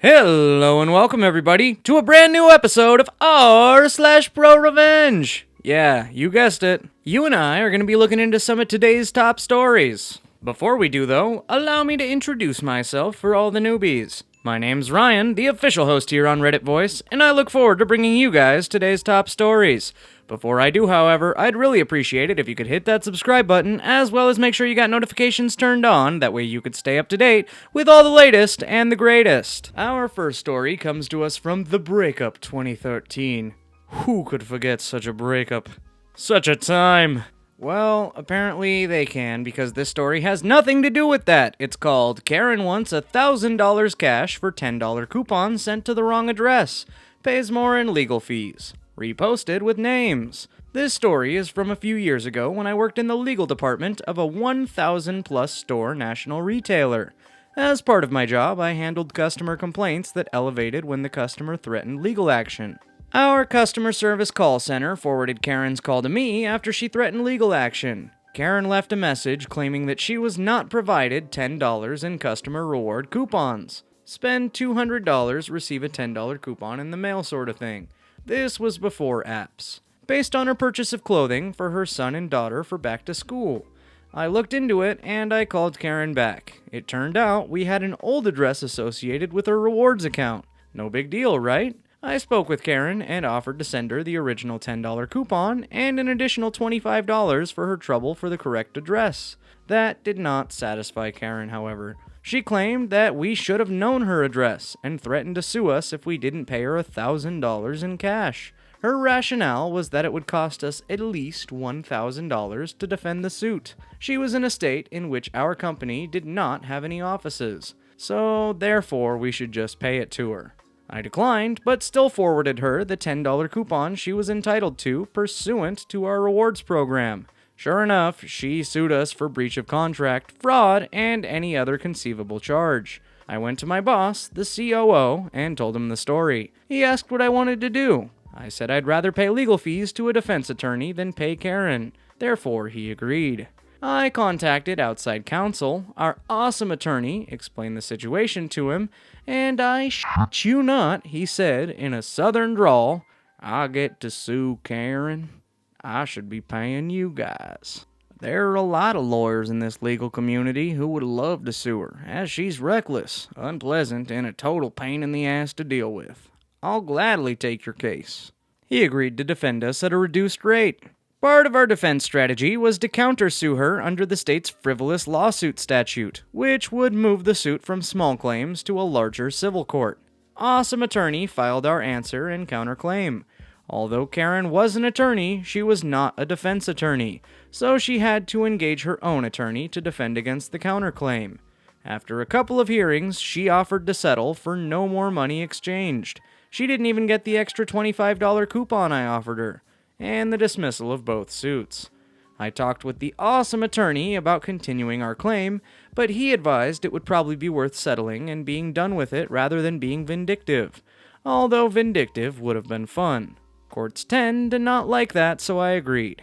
Hello and welcome everybody to a brand new episode of r/ProRevenge. Yeah, you guessed it. You and I are going to be looking into some of today's top stories. Before we do though, allow me to introduce myself for all the newbies. My name's Ryan, the official host here on Reddit Voice, and I look forward to bringing you guys today's top stories. Before I do, however, I'd really appreciate it if you could hit that subscribe button, as well as make sure you got notifications turned on, that way you could stay up to date with all the latest and the greatest. Our first story comes to us from The Breakup 2013. Who could forget such a breakup? Such a time! Well, apparently they can, because this story has nothing to do with that. It's called Karen Wants $1,000 Cash for $10 Coupon Sent to the Wrong Address. Pays more in legal fees. Reposted with names. This story is from a few years ago when I worked in the legal department of a 1,000 plus store national retailer. As part of my job, I handled customer complaints that elevated when the customer threatened legal action. Our customer service call center forwarded Karen's call to me after she threatened legal action. Karen left a message claiming that she was not provided $10 in customer reward coupons. Spend $200, receive a $10 coupon in the mail sort of thing. This was before apps. Based on her purchase of clothing for her son and daughter for back to school. I looked into it and I called Karen back. It turned out we had an old address associated with her rewards account. No big deal, right? I spoke with Karen and offered to send her the original $10 coupon and an additional $25 for her trouble for the correct address. That did not satisfy Karen, however. She claimed that we should have known her address and threatened to sue us if we didn't pay her $1,000 in cash. Her rationale was that it would cost us at least $1,000 to defend the suit. She was in a state in which our company did not have any offices, so therefore we should just pay it to her. I declined, but still forwarded her the $10 coupon she was entitled to pursuant to our rewards program. Sure enough, she sued us for breach of contract, fraud, and any other conceivable charge. I went to my boss, the COO, and told him the story. He asked what I wanted to do. I said I'd rather pay legal fees to a defense attorney than pay Karen. Therefore, he agreed. I contacted outside counsel. Our awesome attorney explained the situation to him, and I shit you not, he said in a southern drawl, "I get to sue Karen. I should be paying you guys." There are a lot of lawyers in this legal community who would love to sue her, as she's reckless, unpleasant, and a total pain in the ass to deal with. I'll gladly take your case. He agreed to defend us at a reduced rate. Part of our defense strategy was to countersue her under the state's frivolous lawsuit statute, which would move the suit from small claims to a larger civil court. Awesome attorney filed our answer and counterclaim. Although Karen was an attorney, she was not a defense attorney, so she had to engage her own attorney to defend against the counterclaim. After a couple of hearings, she offered to settle for no more money exchanged. She didn't even get the extra $25 coupon I offered her, and the dismissal of both suits. I talked with the awesome attorney about continuing our claim, but he advised it would probably be worth settling and being done with it rather than being vindictive, although vindictive would have been fun. Courts tend to not like that, so I agreed.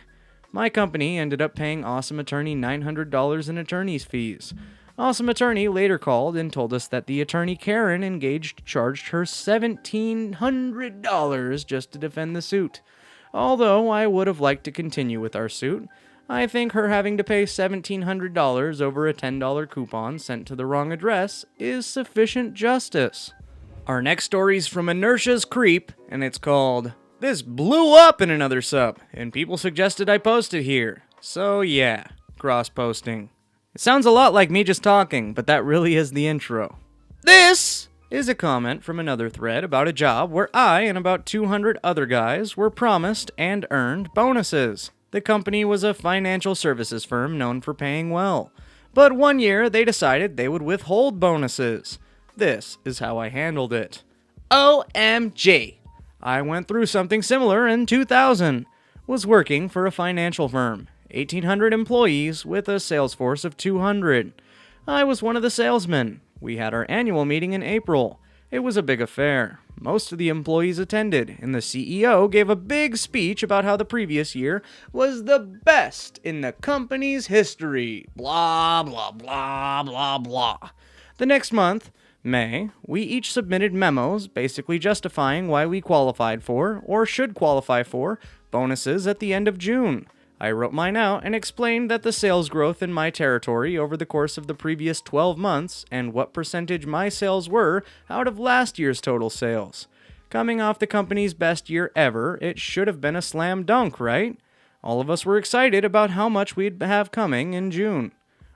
My company ended up paying Awesome Attorney $900 in attorney's fees. Awesome Attorney later called and told us that the attorney Karen engaged charged her $1,700 just to defend the suit. Although I would have liked to continue with our suit, I think her having to pay $1,700 over a $10 coupon sent to the wrong address is sufficient justice. Our next story's from Inertia's Creep, and it's called "This Blew Up in Another Sub," and people suggested I post it here. So yeah, cross-posting. It sounds a lot like me just talking, but that really is the intro. This is a comment from another thread about a job where I and about 200 other guys were promised and earned bonuses. The company was a financial services firm known for paying well. But one year they decided they would withhold bonuses. This is how I handled it. OMG! I went through something similar in 2000. Was working for a financial firm. 1,800 employees with a sales force of 200. I was one of the salesmen. We had our annual meeting in April. It was a big affair. Most of the employees attended, and the CEO gave a big speech about how the previous year was the best in the company's history. Blah, blah, blah, blah, blah. The next month, May, we each submitted memos basically justifying why we qualified for, or should qualify for, bonuses at the end of June. I wrote mine out and explained that the sales growth in my territory over the course of the previous 12 months and what percentage my sales were out of last year's total sales. Coming off the company's best year ever, it should have been a slam dunk, right? All of us were excited about how much we'd have coming in June.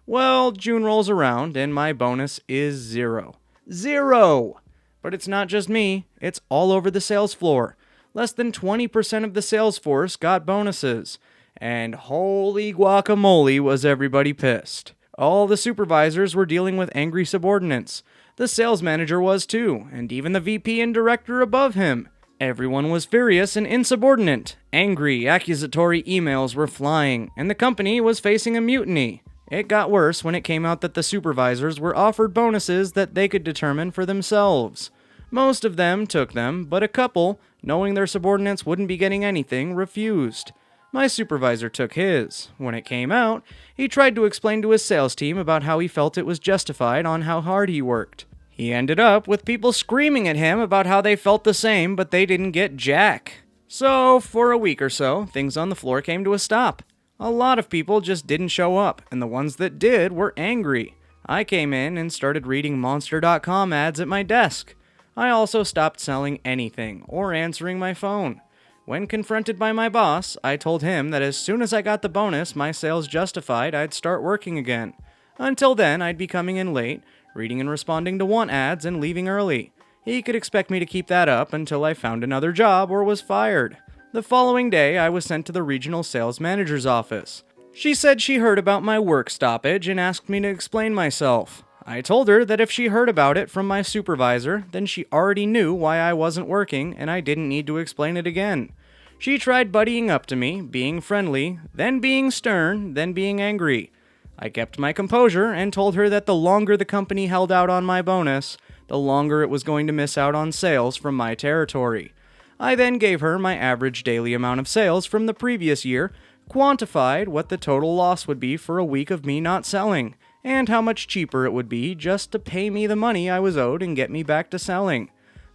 Well, June rolls around and my bonus is 0. 0! But it's not just me, it's all over the sales floor. Less than 20% of the sales force got bonuses. And holy guacamole was everybody pissed. All the supervisors were dealing with angry subordinates. The sales manager was too, and even the VP and director above him. Everyone was furious and insubordinate. Angry, accusatory emails were flying, and the company was facing a mutiny. It got worse when it came out that the supervisors were offered bonuses that they could determine for themselves. Most of them took them, but a couple, knowing their subordinates wouldn't be getting anything, refused. My supervisor took his. When it came out, he tried to explain to his sales team about how he felt it was justified on how hard he worked. He ended up with people screaming at him about how they felt the same, but they didn't get jack. So, for a week or so, things on the floor came to a stop. A lot of people just didn't show up, and the ones that did were angry. I came in and started reading Monster.com ads at my desk. I also stopped selling anything or answering my phone. When confronted by my boss, I told him that as soon as I got the bonus my sales justified, I'd start working again. Until then, I'd be coming in late, reading and responding to want ads, and leaving early. He could expect me to keep that up until I found another job or was fired. The following day, I was sent to the regional sales manager's office. She said she heard about my work stoppage and asked me to explain myself. I told her that if she heard about it from my supervisor, then she already knew why I wasn't working and I didn't need to explain it again. She tried buddying up to me, being friendly, then being stern, then being angry. I kept my composure and told her that the longer the company held out on my bonus, the longer it was going to miss out on sales from my territory. I then gave her my average daily amount of sales from the previous year, quantified what the total loss would be for a week of me not selling, and how much cheaper it would be just to pay me the money I was owed and get me back to selling.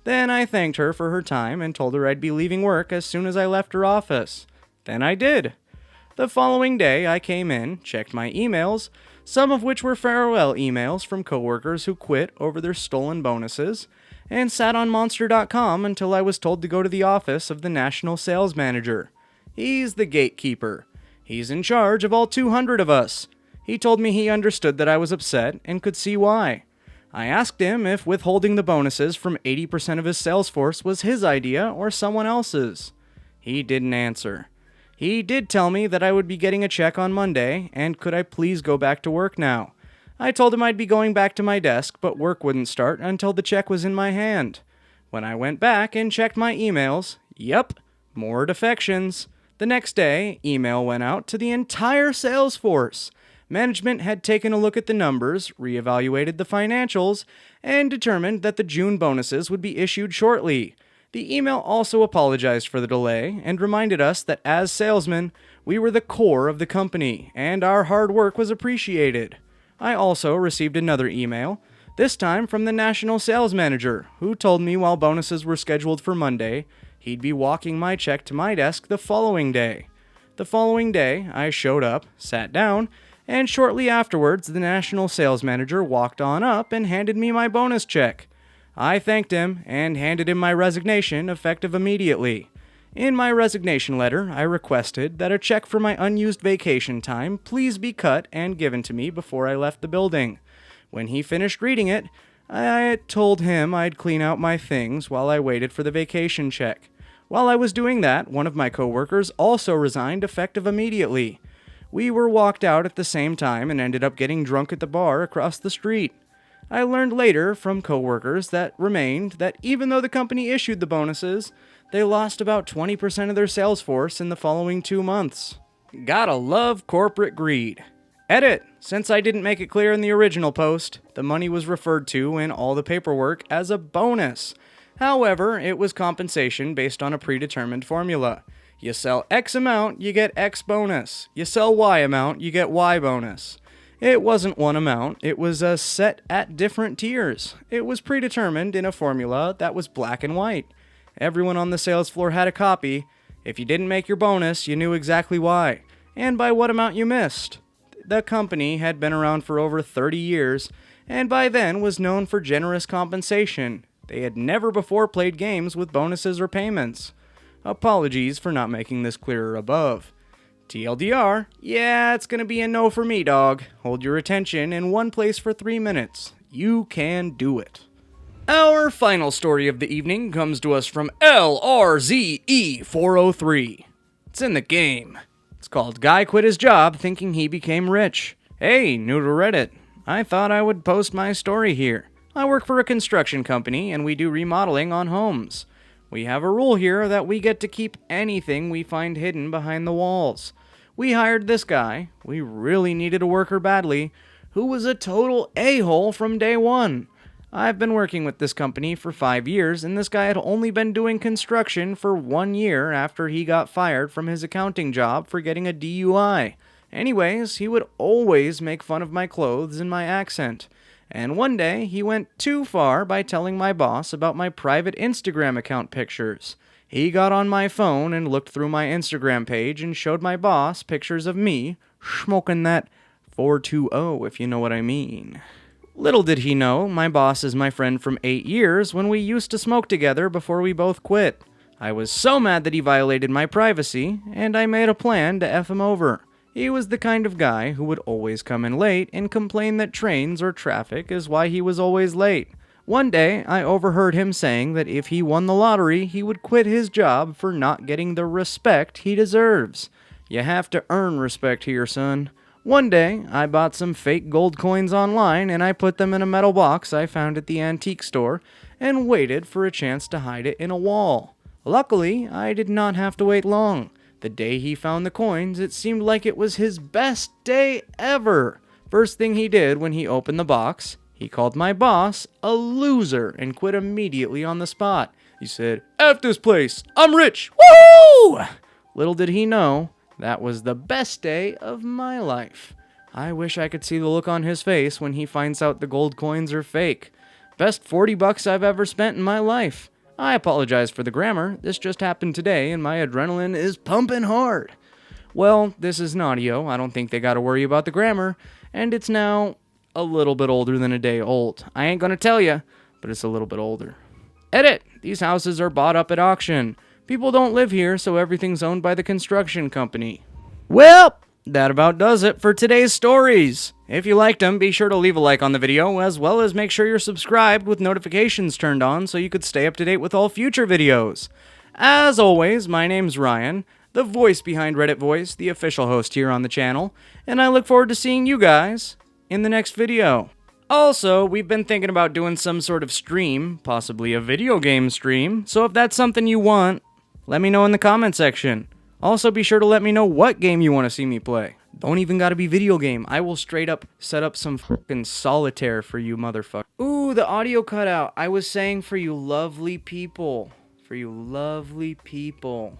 Then I thanked her for her time and told her I'd be leaving work as soon as I left her office. Then I did. The following day I came in, checked my emails, some of which were farewell emails from coworkers who quit over their stolen bonuses, and sat on Monster.com until I was told to go to the office of the national sales manager. He's the gatekeeper. He's in charge of all 200 of us. He told me he understood that I was upset and could see why. I asked him if withholding the bonuses from 80% of his sales force was his idea or someone else's. He didn't answer. He did tell me that I would be getting a check on Monday, and could I please go back to work now. I told him I'd be going back to my desk, but work wouldn't start until the check was in my hand. When I went back and checked my emails, yep, more defections. The next day, email went out to the entire sales force. Management had taken a look at the numbers, reevaluated the financials, and determined that the June bonuses would be issued shortly. The email also apologized for the delay and reminded us that as salesmen, we were the core of the company, and our hard work was appreciated. I also received another email, this time from the national sales manager, who told me while bonuses were scheduled for Monday, he'd be walking my check to my desk the following day. The following day, I showed up, sat down, and shortly afterwards, the national sales manager walked on up and handed me my bonus check. I thanked him and handed him my resignation effective immediately. In my resignation letter, I requested that a check for my unused vacation time please be cut and given to me before I left the building. When he finished reading it, I told him I'd clean out my things while I waited for the vacation check. While I was doing that, one of my coworkers also resigned effective immediately. We were walked out at the same time and ended up getting drunk at the bar across the street. I learned later from coworkers that remained that even though the company issued the bonuses, they lost about 20% of their sales force in the following 2 months. Gotta love corporate greed. Edit! Since I didn't make it clear in the original post, the money was referred to in all the paperwork as a bonus. However, it was compensation based on a predetermined formula. You sell X amount, you get X bonus. You sell Y amount, you get Y bonus. It wasn't one amount, it was set at different tiers. It was predetermined in a formula that was black and white. Everyone on the sales floor had a copy. If you didn't make your bonus, you knew exactly why, and by what amount you missed. The company had been around for over 30 years, and by then was known for generous compensation. They had never before played games with bonuses or payments. Apologies for not making this clearer above. TLDR, yeah, it's gonna be a no for me, dog. Hold your attention in one place for 3 minutes. You can do it. Our final story of the evening comes to us from LRZE403. It's in the game. It's called Guy Quit His Job Thinking He Became Rich. Hey, new to Reddit. I thought I would post my story here. I work for a construction company and we do remodeling on homes. We have a rule here that we get to keep anything we find hidden behind the walls. We hired this guy, we really needed a worker badly, who was a total a-hole from day one. I've been working with this company for 5 years, and this guy had only been doing construction for 1 year after he got fired from his accounting job for getting a DUI. Anyways, he would always make fun of my clothes and my accent. And one day, he went too far by telling my boss about my private Instagram account pictures. He got on my phone and looked through my Instagram page and showed my boss pictures of me smoking that 420, if you know what I mean. Little did he know, my boss is my friend from 8 years when we used to smoke together before we both quit. I was so mad that he violated my privacy, and I made a plan to F him over. He was the kind of guy who would always come in late and complain that trains or traffic is why he was always late. One day, I overheard him saying that if he won the lottery, he would quit his job for not getting the respect he deserves. You have to earn respect here, son. One day, I bought some fake gold coins online and I put them in a metal box I found at the antique store and waited for a chance to hide it in a wall. Luckily, I did not have to wait long. The day he found the coins, it seemed like it was his best day ever. First thing he did when he opened the box, he called my boss a loser and quit immediately on the spot. He said, "F this place, I'm rich, woohoo!" Little did he know, that was the best day of my life. I wish I could see the look on his face when he finds out the gold coins are fake. Best $40 I've ever spent in my life. I apologize for the grammar. This just happened today and my adrenaline is pumping hard. Well, this is an audio. I don't think they gotta worry about the grammar. And it's now a little bit older than a day old. I ain't gonna tell you, but it's a little bit older. Edit! These houses are bought up at auction. People don't live here, so everything's owned by the construction company. Well, that about does it for today's stories. If you liked them, be sure to leave a like on the video, as well as make sure you're subscribed with notifications turned on so you could stay up to date with all future videos. As always, my name's Ryan, the voice behind Reddit Voice, the official host here on the channel, and I look forward to seeing you guys in the next video. Also, we've been thinking about doing some sort of stream, possibly a video game stream, so if that's something you want, let me know in the comment section. Also, be sure to let me know what game you want to see me play. Don't even gotta be video game. I will straight up set up some fucking solitaire for you motherfucker. Ooh, the audio cut out. I was saying for you lovely people. For you lovely people.